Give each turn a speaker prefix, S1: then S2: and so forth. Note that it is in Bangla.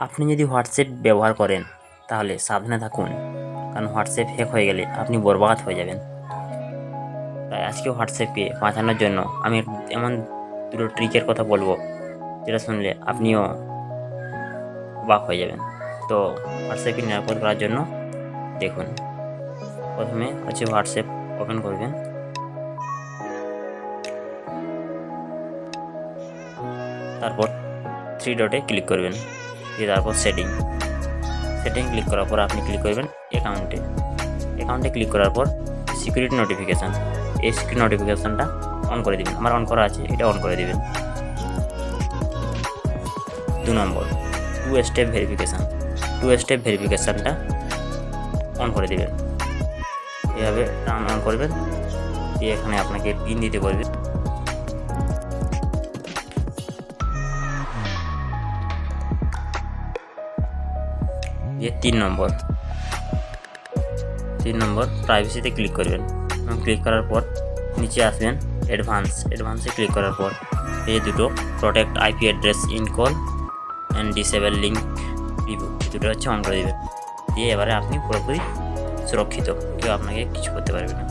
S1: আপনি যদি হোয়াটসঅ্যাপ ব্যবহার করেন তাহলে সাবধানে থাকুন, কারণ হোয়াটসঅ্যাপ হ্যাক হয়ে গেলে আপনি বরবাদ হয়ে যাবেন। তাই আজকে হোয়াটসঅ্যাপকে বাঁচানোর জন্য আমি এমন দুটো ট্রিকের কথা বলবো যেটা শুনলে আপনিও অবাক হয়ে যাবেন। তো হোয়াটসঅ্যাপকে নিরাপদ করার জন্য দেখুন, প্রথমে হচ্ছে হোয়াটসঅ্যাপ ওপেন করবেন। তারপর 3 ডটে ক্লিক করবেন, দিয়ে তারপর সেটিং ক্লিক করার পর আপনি ক্লিক করবেন অ্যাকাউন্টে ক্লিক করার পর সিকিউরিটি নোটিফিকেশান, এই সিকিউরিটি নোটিফিকেশানটা অন করে দিবেন। আমার অন করা আছে, এটা অন করে দিবেন। 2 নম্বর 2 স্টেপ ভেরিফিকেশানটা অন করে দিবেন। এভাবে অন করবেন, দিয়ে এখানে আপনাকে পিন দিতে বলবে। দিয়ে 3 নম্বর প্রাইভেসিতে ক্লিক করবেন। ক্লিক করার পর নিচে আসবেন অ্যাডভান্সে ক্লিক করার পর এই দুটো protect IP address in call and disable link review, দুটো হচ্ছে অন করে দেবেন। দিয়ে এবারে আপনি পুরোপুরি সুরক্ষিত, কেউ আপনাকে কিছু করতে পারবে না।